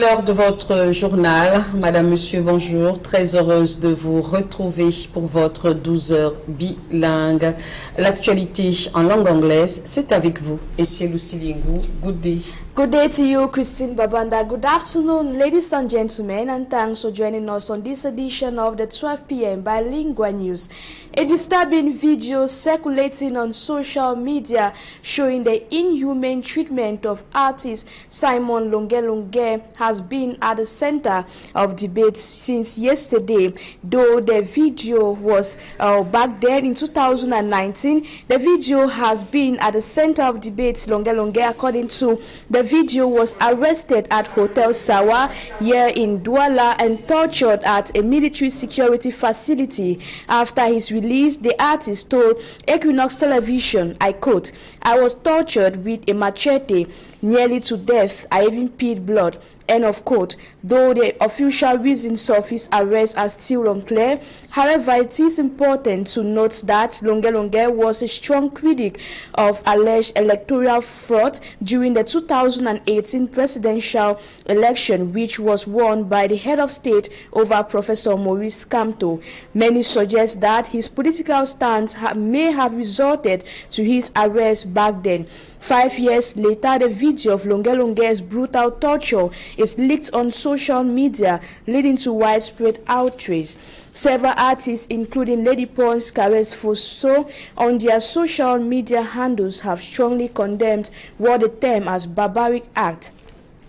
l'heure de votre journal. Madame, monsieur, bonjour. Très heureuse de vous retrouver pour votre 12 heures bilingue. L'actualité en langue anglaise, c'est avec vous. Et c'est Lucie Liengou. Good day. Good day to you, Christine Babanda. Good afternoon, ladies and gentlemen, and thanks for joining us on this edition of the 12 p.m. bilingual news. A disturbing video circulating on social media showing the inhumane treatment of artist Simon Lelong has been at the center of debate since yesterday. Though the video was back then in 2019, the video has been at the center of debate. Lelong, according to the video, was arrested at Hotel Sawa here in Douala and tortured at a military security facility. After his release, the artist told Équinoxe television, I quote, "I was tortured with a machete nearly to death. I even peed blood." End of quote. Though the official reasons of his arrest are still unclear, however, it is important to note that Lelong was a strong critic of alleged electoral fraud during the 2018 presidential election, which was won by the head of state over Professor Maurice Kamto. Many suggest that his political stance may have resulted to his arrest back then. 5 years later, the video of Lelong's brutal torture is leaked on social media, leading to widespread outrage. Several artists, including Lady Pons, Kares Fosso, on their social media handles have strongly condemned what they term as barbaric act.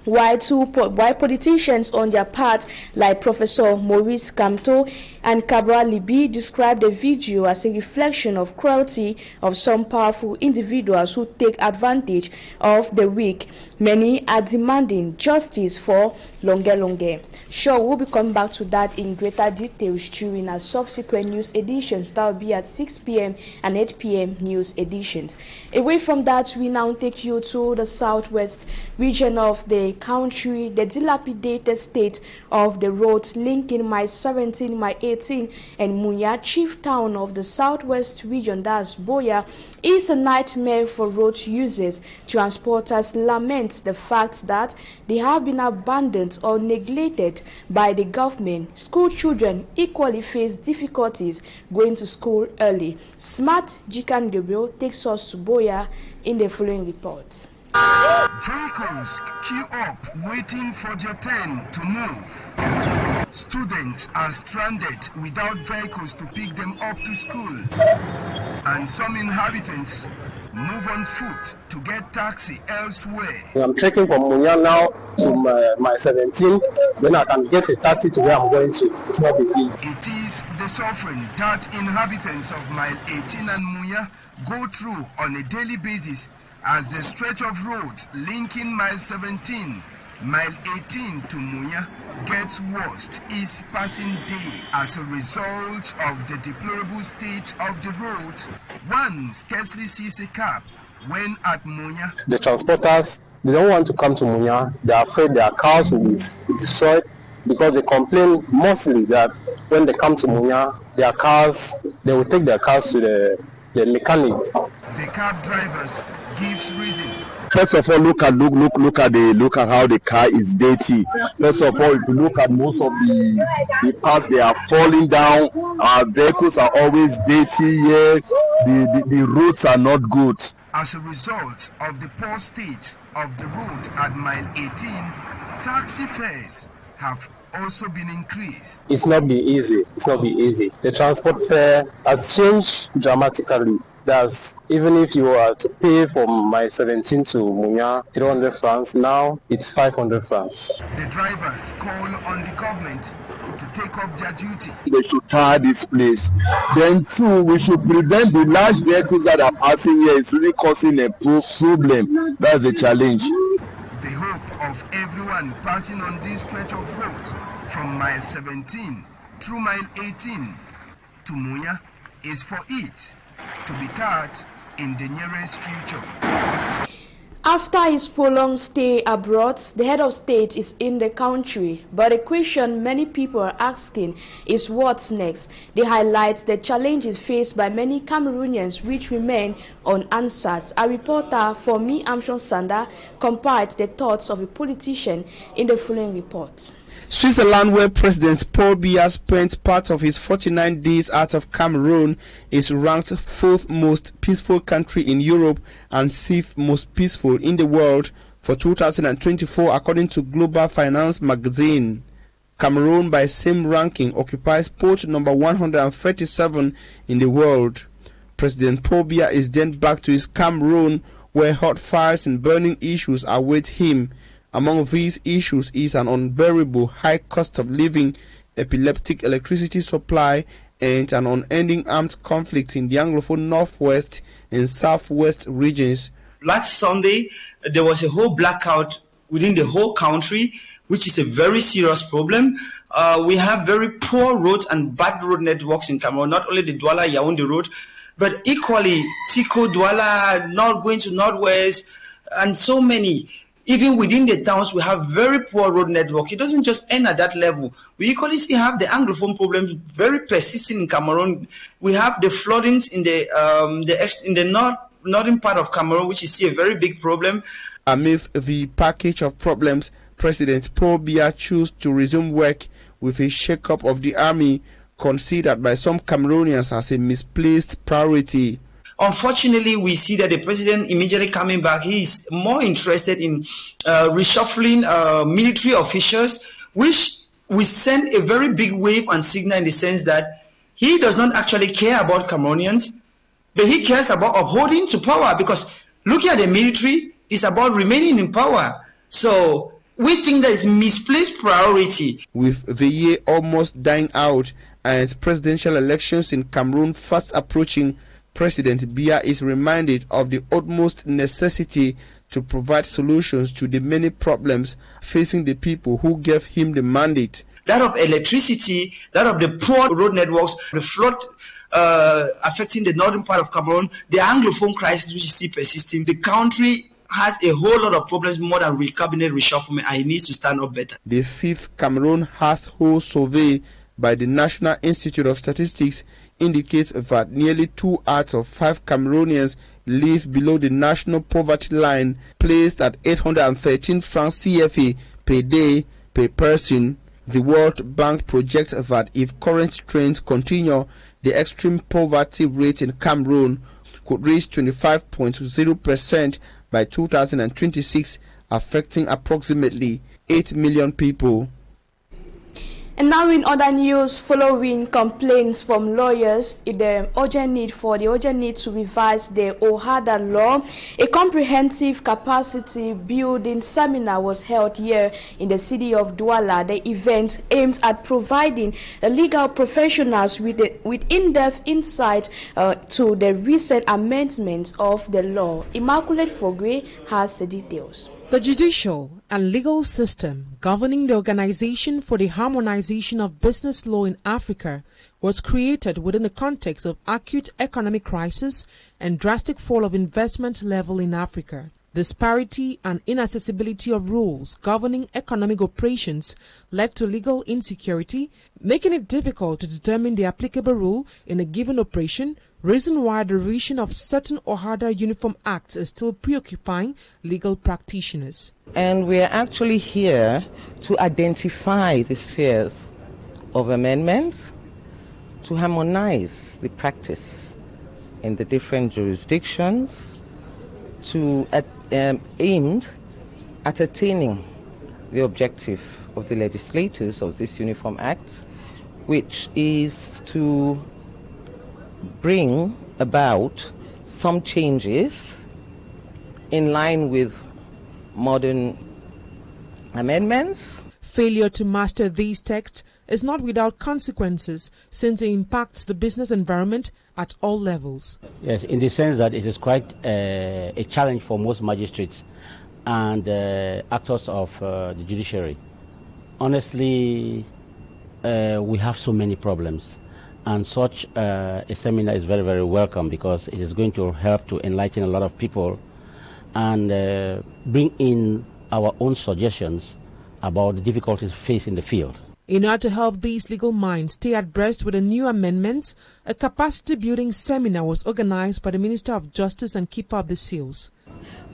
While politicians on their part, like Professor Maurice Kamto and Cabral Libi, describe the video as a reflection of cruelty of some powerful individuals who take advantage of the weak. Many are demanding justice for Lelong. Sure, we'll be coming back to that in greater details during our subsequent news editions. That will be at 6 p.m. and 8 p.m. news editions. Away from that, we now take you to the southwest region of the country. The dilapidated state of the roads linking Mile 17, Mile 18, and Munya, chief town of the southwest region, that's Biya, is a nightmare for road users. Transporters lament the fact that they have been abandoned or neglected by the government. School children equally face difficulties going to school early. Smart Jikan Gabriel takes us to Biya in the following report. Vehicles queue up waiting for their turn to move. Students are stranded without vehicles to pick them up to school. And some inhabitants move on foot to get taxi elsewhere. I'm trekking from Munya now to my 17, then I can get a taxi to where I'm going to. It's not a big. It is the suffering that inhabitants of Mile 18 and Munya go through on a daily basis as the stretch of roads linking Mile 17, Mile 18 to Munya gets worse each passing day as a result of the deplorable state of the road. One scarcely sees a cab when at Munya. The transporters, they don't want to come to Munya. They are afraid their cars will be destroyed because they complain mostly that when they come to Munya, their cars, they will take their cars to the mechanic. The cab drivers gives reasons. First of all, look at how the car is dirty. First of all, if you look at most of the parts, they are falling down. Our vehicles are always dirty here. The roads are not good. As a result of the poor state of the road at Mile 18, taxi fares have also been increased. It's not be easy. The transport fare has changed dramatically. That's even if you are to pay from Mile 17 to Munya 300 francs, now it's 500 francs. The drivers call on the government to take up their duty. They should tar this place. Then too, we should prevent the large vehicles that are passing here. It's really causing a problem. That's a challenge. The hope of everyone passing on this stretch of road from Mile 17 through Mile 18 to Munya is for it to be cut in the nearest future. After his prolonged stay abroad, the head of state is in the country, but the question many people are asking is what's next. They highlight the challenges faced by many Cameroonians which remain unanswered. A reporter for Me Amshon Sanda compiled the thoughts of a politician in the following report. Switzerland, where President Paul Biya spent part of his 49 days out of Cameroon, is ranked 4th most peaceful country in Europe and 6th most peaceful in the world for 2024 according to Global Finance magazine. Cameroon, by same ranking, occupies post number 137 in the world. President Paul Biya is then back to his Cameroon, where hot fires and burning issues await him. Among these issues is an unbearable high cost of living, epileptic electricity supply, and an unending armed conflict in the Anglophone Northwest and Southwest regions. Last Sunday, there was a whole blackout within the whole country, which is a very serious problem. We have very poor roads and bad road networks in Cameroon, not only the Douala-Yaoundé road, but equally Tiko, Douala, not going to Northwest, and so many. Even within the towns, we have very poor road network. It doesn't just end at that level. We equally still have the Anglophone problems very persistent in Cameroon. We have the floodings in the northern part of Cameroon, which is still a very big problem. Amid the package of problems, President Paul Biya chose to resume work with a shake-up of the army, considered by some Cameroonians as a misplaced priority. Unfortunately, we see that the president immediately coming back, he is more interested in reshuffling military officials, which will send a very big wave and signal in the sense that he does not actually care about Cameroonians, but he cares about upholding to power, because looking at the military is about remaining in power. So we think that is misplaced priority. With the year almost dying out and presidential elections in Cameroon fast approaching, President Biya is reminded of the utmost necessity to provide solutions to the many problems facing the people who gave him the mandate. That of electricity, that of the poor road networks, the flood affecting the northern part of Cameroon, the Anglophone crisis which is still persisting. The country has a whole lot of problems more than cabinet reshufflement, and it needs to stand up better. The 5th Cameroon household survey by the National Institute of Statistics indicates that nearly 2 out of 5 Cameroonians live below the national poverty line, placed at 813 francs CFA per day per person. The World Bank projects that if current trends continue, the extreme poverty rate in Cameroon could reach 25.0% by 2026, affecting approximately 8 million people. And now in other news, following complaints from lawyers in the urgent need to revise the OHADA law, a comprehensive capacity building seminar was held here in the city of Douala. The event aims at providing the legal professionals with in-depth insight to the recent amendments of the law. Immaculate Fogwe has the details. The judicial and legal system governing the Organization for the Harmonization of Business Law in Africa was created within the context of acute economic crisis and drastic fall of investment level in Africa. Disparity and inaccessibility of rules governing economic operations led to legal insecurity, making it difficult to determine the applicable rule in a given operation, reason why the revision of certain OHADA Uniform Acts is still preoccupying legal practitioners. And we are actually here to identify the spheres of amendments to harmonize the practice in the different jurisdictions aimed at attaining the objective of the legislators of this Uniform Act, which is to bring about some changes in line with modern amendments. Failure to master these texts is not without consequences, since it impacts the business environment at all levels. Yes, in the sense that it is quite a challenge for most magistrates and actors of the judiciary. Honestly, we have so many problems, and such a seminar is very, very welcome, because it is going to help to enlighten a lot of people and bring in our own suggestions about the difficulties faced in the field. In order to help these legal minds stay abreast with the new amendments, a capacity-building seminar was organized by the Minister of Justice and Keeper of the Seals.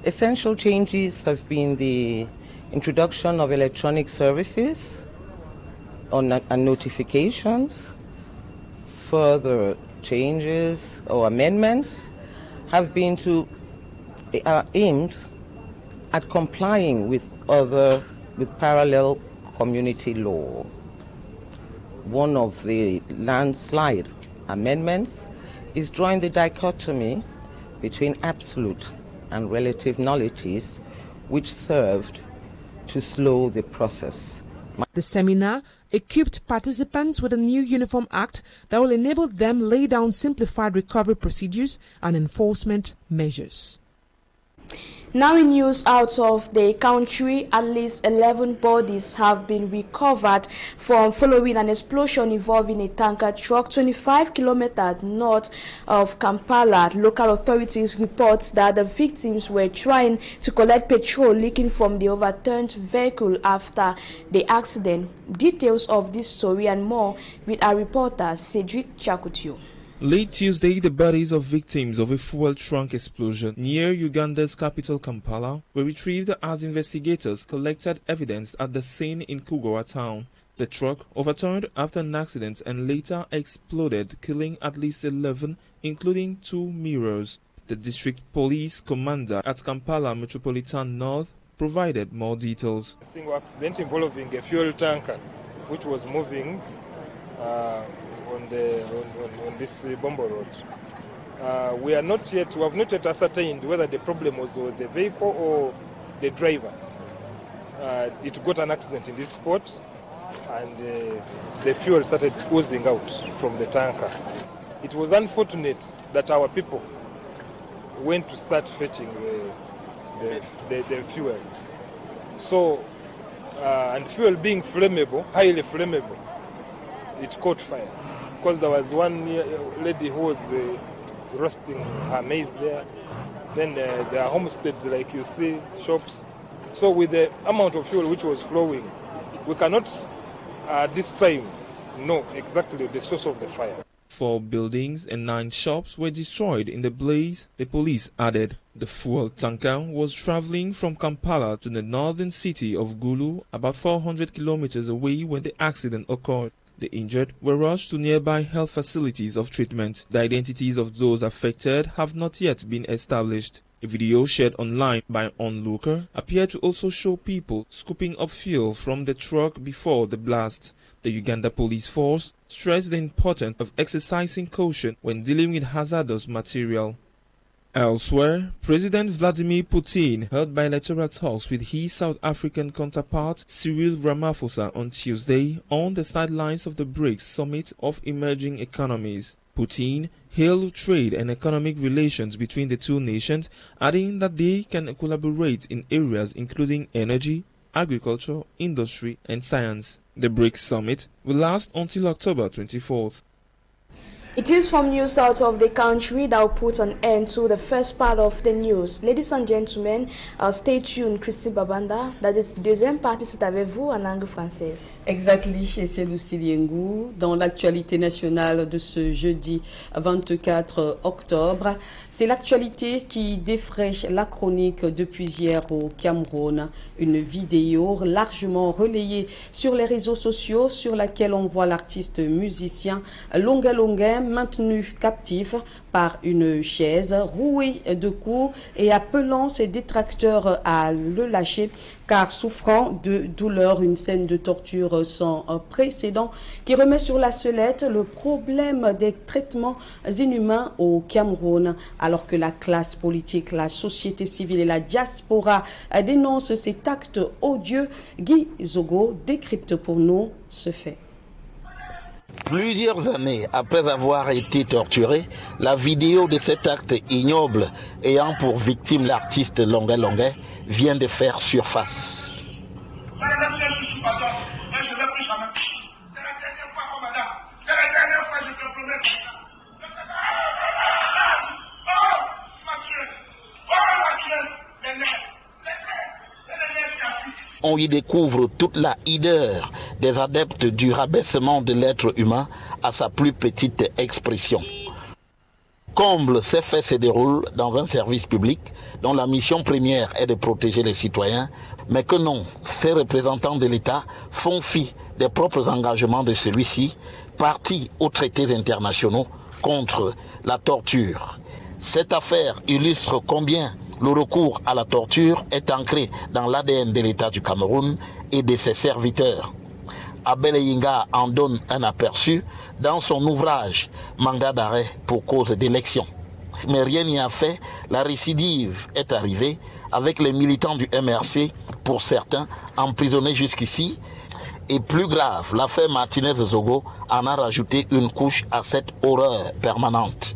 Essential changes have been the introduction of electronic services and notifications. Further changes or amendments have been aimed at complying with parallel community law. One of the landslide amendments is drawing the dichotomy between absolute and relative nullities, which served to slow the process. The seminar equipped participants with a new Uniform Act that will enable them lay down simplified recovery procedures and enforcement measures. Now in news out of the country, at least 11 bodies have been recovered from following an explosion involving a tanker truck 25 kilometers north of Kampala. Local authorities report that the victims were trying to collect petrol leaking from the overturned vehicle after the accident. Details of this story and more with our reporter Cedric Chakutio. Late Tuesday, the bodies of victims of a fuel trunk explosion near Uganda's capital Kampala were retrieved as investigators collected evidence at the scene in Kugowa town. The truck overturned after an accident and later exploded, killing at least 11, including 2 mirrors. The district police commander at Kampala Metropolitan North provided more details. A single accident involving a fuel tanker which was moving on this Bombo Road. We have not yet ascertained whether the problem was with the vehicle or the driver. It got an accident in this spot, and the fuel started oozing out from the tanker. It was unfortunate that our people went to start fetching the fuel. So, and fuel being flammable, highly flammable, it caught fire. Because there was one lady who was roasting her maize there. Then there are homesteads, like you see, shops. So with the amount of fuel which was flowing, we cannot at this time know exactly the source of the fire. 4 buildings and 9 shops were destroyed in the blaze, the police added. The fuel tanker was traveling from Kampala to the northern city of Gulu, about 400 kilometers away when the accident occurred. The injured were rushed to nearby health facilities of treatment. The identities of those affected have not yet been established. A video shared online by an onlooker appeared to also show people scooping up fuel from the truck before the blast. The Uganda police force stressed the importance of exercising caution when dealing with hazardous material. Elsewhere, President Vladimir Putin held bilateral talks with his South African counterpart Cyril Ramaphosa on Tuesday on the sidelines of the BRICS Summit of Emerging Economies. Putin hailed trade and economic relations between the two nations, adding that they can collaborate in areas including energy, agriculture, industry, and science. The BRICS Summit will last until October 24th. It is from news out of the country that will put an end to the first part of the news. Ladies and gentlemen, stay tuned. Christine Babanda, that is deuxième partie, c'est avec vous en langue française. Exactly, et c'est Lucie Liengou. Dans l'actualité nationale de ce jeudi 24 octobre, c'est l'actualité qui défraie la chronique depuis hier au Cameroun. Une vidéo largement relayée sur les réseaux sociaux sur laquelle on voit l'artiste musicien Longa Longa maintenu captif par une chaise, roué de coups et appelant ses détracteurs à le lâcher car souffrant de douleur, une scène de torture sans précédent qui remet sur la sellette le problème des traitements inhumains au Cameroun, alors que la classe politique, la société civile et la diaspora dénoncent cet acte odieux. Guy Zogo décrypte pour nous ce fait. Plusieurs années après avoir été torturé, la vidéo de cet acte ignoble ayant pour victime l'artiste Longa Longa vient de faire surface. on y découvre toute la hideur des adeptes du rabaissement de l'être humain à sa plus petite expression. Comble, ces faits se déroulent dans un service public dont la mission première est de protéger les citoyens, mais que non, ces représentants de l'État font fi des propres engagements de celui-ci, partis aux traités internationaux contre la torture. Cette affaire illustre combien le recours à la torture est ancré dans l'ADN de l'État du Cameroun et de ses serviteurs. Abel Eyinga en donne un aperçu dans son ouvrage « Mandat d'arrêt pour cause d'élection ». Mais rien n'y a fait, la récidive est arrivée avec les militants du MRC, pour certains emprisonnés jusqu'ici. Et plus grave, l'affaire Martinez-Zogo en a rajouté une couche à cette horreur permanente.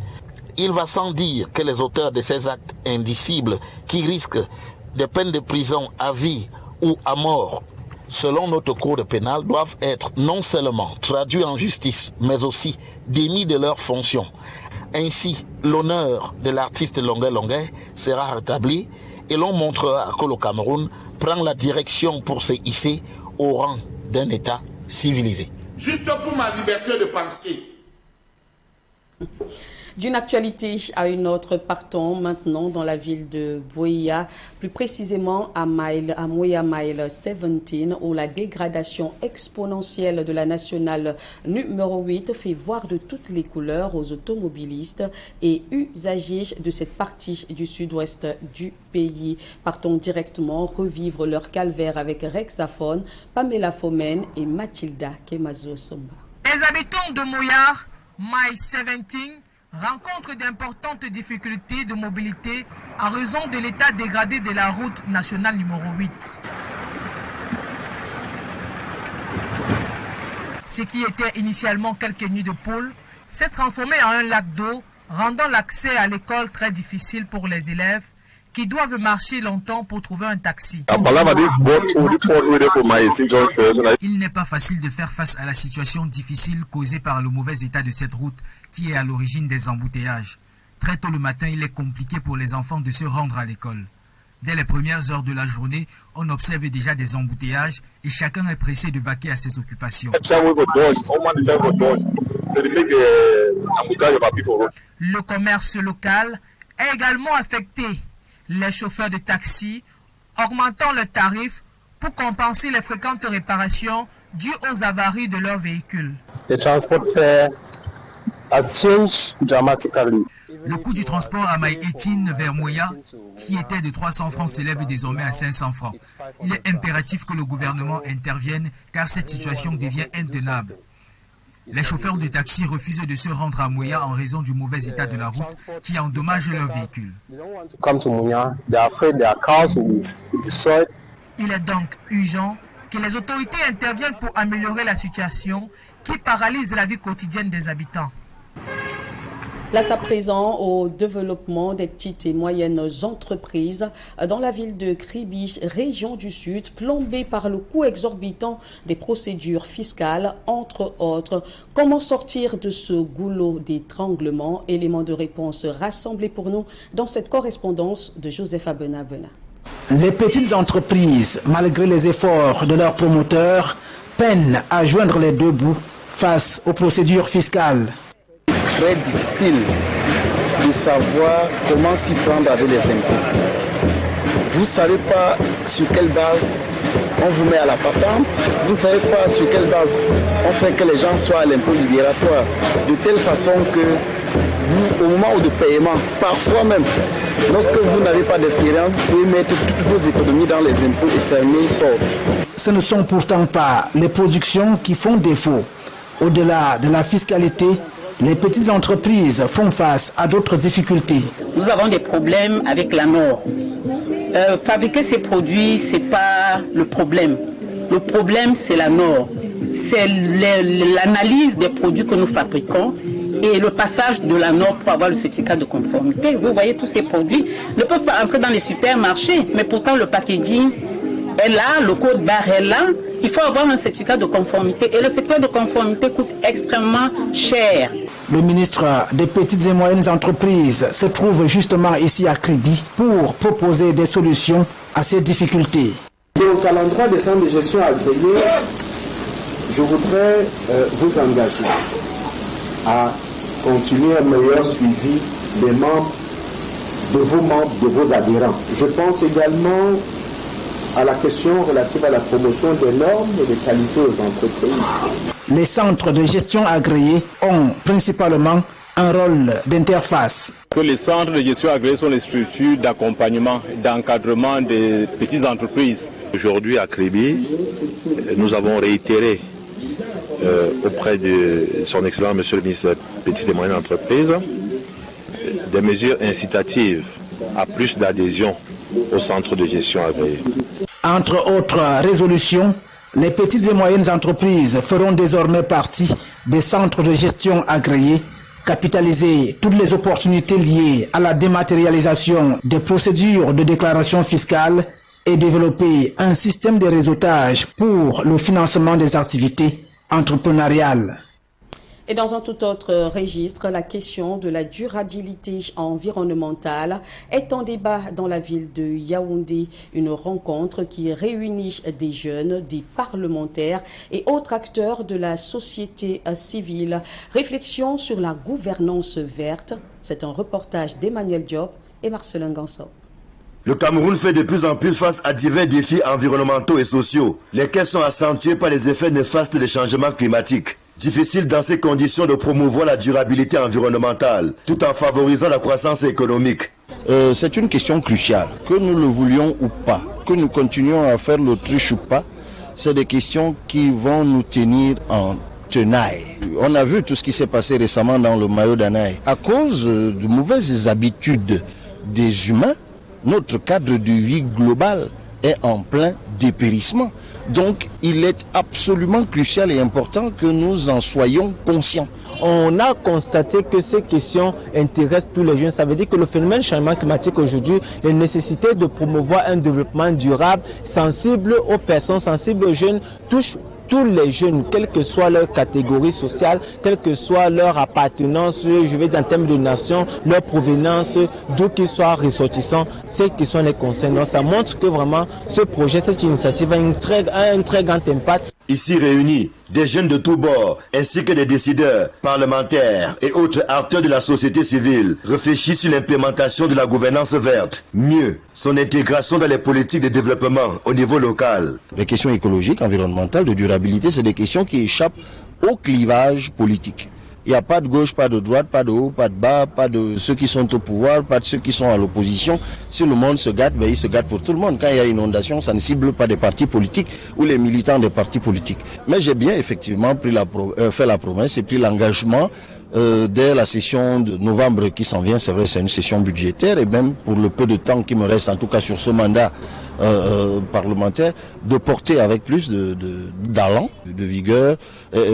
Il va sans dire que les auteurs de ces actes indicibles qui risquent des peines de prison à vie ou à mort, selon notre code pénal, doivent être non seulement traduits en justice, mais aussi démis de leurs fonctions. Ainsi, l'honneur de l'artiste Longuet sera rétabli et l'on montrera que le Cameroun prend la direction pour se hisser au rang d'un État civilisé. Juste pour ma liberté de penser. D'une actualité à une autre, partons maintenant dans la ville de Biya, plus précisément à Moya Mile 17, où la dégradation exponentielle de la nationale numéro 8 fait voir de toutes les couleurs aux automobilistes et usagers de cette partie du sud-ouest du pays. Partons directement revivre leur calvaire avec Rexaphone, Pamela Fomen et Mathilda Kemazo Somba. Les habitants de Moya Mile 17 rencontrent d'importantes difficultés de mobilité à raison de l'état dégradé de la route nationale numéro 8. Ce qui était initialement quelques nids de poules s'est transformé en un lac d'eau, rendant l'accès à l'école très difficile pour les élèves qui doivent marcher longtemps pour trouver un taxi. Il n'est pas facile de faire face à la situation difficile causée par le mauvais état de cette route qui est à l'origine des embouteillages. Très tôt le matin, il est compliqué pour les enfants de se rendre à l'école. Dès les premières heures de la journée, on observe déjà des embouteillages et chacun est pressé de vaquer à ses occupations. Le commerce local est également affecté. Les chauffeurs de taxi augmentant leurs tarifs pour compenser les fréquentes réparations dues aux avaries de leurs véhicules. Le coût du transport à Maï 18 vers Moya, qui était de 300 francs, s'élève désormais à 500 francs. Il est impératif que le gouvernement intervienne car cette situation devient intenable. Les chauffeurs de taxi refusent de se rendre à Moya en raison du mauvais état de la route qui endommage leurs véhicules. Il est donc urgent que les autorités interviennent pour améliorer la situation qui paralyse la vie quotidienne des habitants. Place à présent au développement des petites et moyennes entreprises dans la ville de Kribi, région du Sud, plombée par le coût exorbitant des procédures fiscales, entre autres. Comment sortir de ce goulot d'étranglement? Élément de réponse rassemblé pour nous dans cette correspondance de Joseph Abena-Bena. Les petites entreprises, malgré les efforts de leurs promoteurs, peinent à joindre les deux bouts face aux procédures fiscales. Très difficile de savoir comment s'y prendre avec les impôts. Vous ne savez pas sur quelle base on vous met à la patente, vous ne savez pas sur quelle base on fait que les gens soient à l'impôt libératoire, de telle façon que vous, au moment de paiement, parfois même, lorsque vous n'avez pas d'expérience, vous pouvez mettre toutes vos économies dans les impôts et fermer une porte. Ce ne sont pourtant pas les productions qui font défaut. Au-delà de la fiscalité, les petites entreprises font face à d'autres difficultés. Nous avons des problèmes avec la Nord. Fabriquer ces produits, ce n'est pas le problème. Le problème, c'est la Nord. C'est l'analyse des produits que nous fabriquons et le passage de la Nord pour avoir le certificat de conformité. Vous voyez, tous ces produits ne peuvent pas entrer dans les supermarchés, mais pourtant le packaging est là, le code barre est là. Il faut avoir un certificat de conformité et le certificat de conformité coûte extrêmement cher. Le ministre des petites et moyennes entreprises se trouve justement ici à Kribi pour proposer des solutions à ces difficultés. De Donc, à l'endroit des centres de gestion agréés, je voudrais vous engager à continuer un meilleur suivi des membres, de vos adhérents. Je pense également à la question relative à la promotion des normes et des qualités aux entreprises. Les centres de gestion agréés ont principalement un rôle d'interface. Que les centres de gestion agréés sont les structures d'accompagnement, d'encadrement des petites entreprises. Aujourd'hui à Kribi, nous avons réitéré auprès de son excellent monsieur le ministre des Petites et Moyennes Entreprises des mesures incitatives à plus d'adhésion au centre de gestion agréé. Entre autres résolutions, les petites et moyennes entreprises feront désormais partie des centres de gestion agréés, capitaliser toutes les opportunités liées à la dématérialisation des procédures de déclaration fiscale et développer un système de réseautage pour le financement des activités entrepreneuriales. Et dans un tout autre registre, la question de la durabilité environnementale est en débat dans la ville de Yaoundé. Une rencontre qui réunit des jeunes, des parlementaires et autres acteurs de la société civile. Réflexion sur la gouvernance verte. C'est un reportage d'Emmanuel Diop et Marcelin Gansop. Le Cameroun fait de plus en plus face à divers défis environnementaux et sociaux, lesquels sont accentués par les effets néfastes des changements climatiques. Difficile dans ces conditions de promouvoir la durabilité environnementale, tout en favorisant la croissance économique. C'est une question cruciale, que nous le voulions ou pas, que nous continuions à faire l'autruche ou pas, c'est des questions qui vont nous tenir en tenaille. On a vu tout ce qui s'est passé récemment dans le maillot d'Anaï. À cause de mauvaises habitudes des humains, notre cadre de vie global est en plein dépérissement. Donc, il est absolument crucial et important que nous en soyons conscients. On a constaté que ces questions intéressent tous les jeunes. Ça veut dire que le phénomène changement climatique aujourd'hui, les nécessités de promouvoir un développement durable, sensible aux personnes, sensible aux jeunes, touche tous les jeunes, quelle que soit leur catégorie sociale, quelle que soit leur appartenance, je vais dire en termes de nation, leur provenance, d'où qu'ils soient ressortissants, ces questions les concernent. Donc ça montre que vraiment ce projet, cette initiative a un très grand impact. Ici réunis, des jeunes de tous bords, ainsi que des décideurs, parlementaires et autres acteurs de la société civile réfléchissent sur l'implémentation de la gouvernance verte. Mieux, son intégration dans les politiques de développement au niveau local. Les questions écologiques, environnementales, de durabilité, c'est des questions qui échappent au clivage politique. Il n'y a pas de gauche, pas de droite, pas de haut, pas de bas, pas de ceux qui sont au pouvoir, pas de ceux qui sont à l'opposition. Si le monde se gâte, ben il se gâte pour tout le monde. Quand il y a une inondation, ça ne cible pas des partis politiques ou les militants des partis politiques. Mais j'ai bien effectivement fait la promesse et pris l'engagement dès la session de novembre qui s'en vient. C'est vrai, c'est une session budgétaire et même pour le peu de temps qui me reste, en tout cas sur ce mandat parlementaire, de porter avec plus d'allant, de vigueur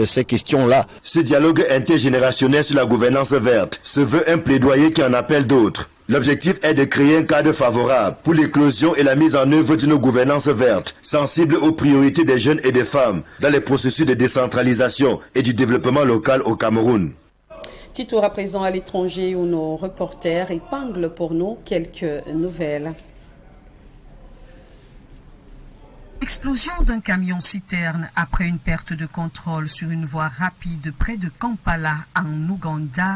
ces questions-là. Ce dialogue intergénérationnel sur la gouvernance verte se veut un plaidoyer qui en appelle d'autres. L'objectif est de créer un cadre favorable pour l'éclosion et la mise en œuvre d'une gouvernance verte, sensible aux priorités des jeunes et des femmes dans les processus de décentralisation et du développement local au Cameroun. Petit tour à présent à l'étranger où nos reporters épinglent pour nous quelques nouvelles. Explosion d'un camion-citerne après une perte de contrôle sur une voie rapide près de Kampala en Ouganda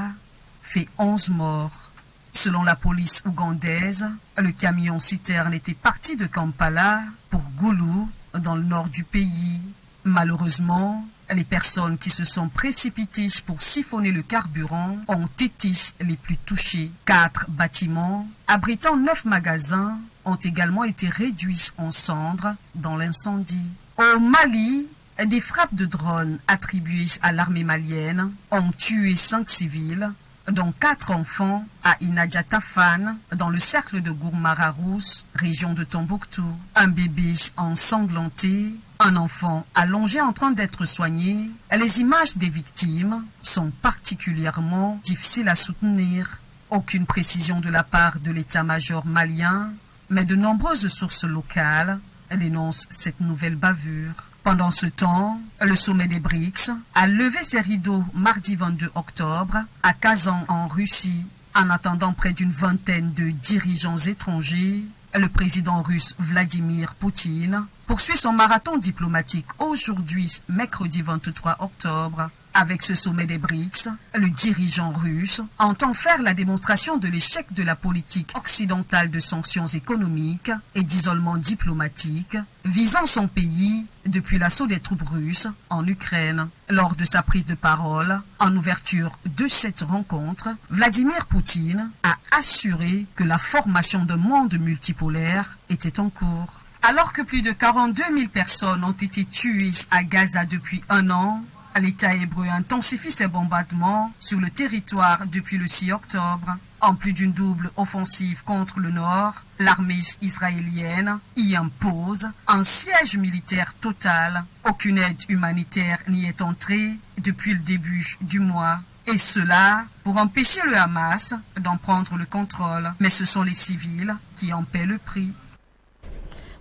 fait 11 morts. Selon la police ougandaise, le camion-citerne était parti de Kampala pour Goulou, dans le nord du pays. Malheureusement, les personnes qui se sont précipitées pour siphonner le carburant ont été les plus touchées. 4 bâtiments abritant 9 magasins ont également été réduits en cendres dans l'incendie. Au Mali, des frappes de drones attribuées à l'armée malienne ont tué 5 civils, dont 4 enfants à Inadjatafan, dans le cercle de Gourmara-Rousse, région de Tombouctou. Un bébé ensanglanté, un enfant allongé en train d'être soigné. Les images des victimes sont particulièrement difficiles à soutenir. Aucune précision de la part de l'état-major malien, mais de nombreuses sources locales dénoncent cette nouvelle bavure. Pendant ce temps, le sommet des BRICS a levé ses rideaux mardi 22 octobre à Kazan en Russie. En attendant près d'une vingtaine de dirigeants étrangers, Le président russe Vladimir Poutine poursuit son marathon diplomatique aujourd'hui, mercredi 23 octobre. Avec ce sommet des BRICS, le dirigeant russe entend faire la démonstration de l'échec de la politique occidentale de sanctions économiques et d'isolement diplomatique visant son pays depuis l'assaut des troupes russes en Ukraine. Lors de sa prise de parole en ouverture de cette rencontre, Vladimir Poutine a assuré que la formation d'un monde multipolaire était en cours. Alors que plus de 42 000 personnes ont été tuées à Gaza depuis un an, l'État hébreu intensifie ses bombardements sur le territoire depuis le 6 octobre. En plus d'une double offensive contre le nord, l'armée israélienne y impose un siège militaire total. Aucune aide humanitaire n'y est entrée depuis le début du mois. Et cela pour empêcher le Hamas d'en prendre le contrôle. Mais ce sont les civils qui en paient le prix.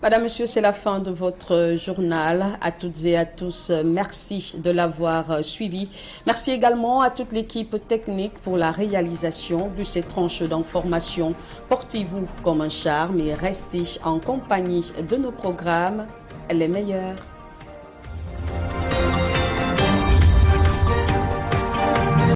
Madame, Monsieur, c'est la fin de votre journal. À toutes et à tous, merci de l'avoir suivi. Merci également à toute l'équipe technique pour la réalisation de ces tranches d'information. Portez-vous comme un charme et restez en compagnie de nos programmes les meilleurs.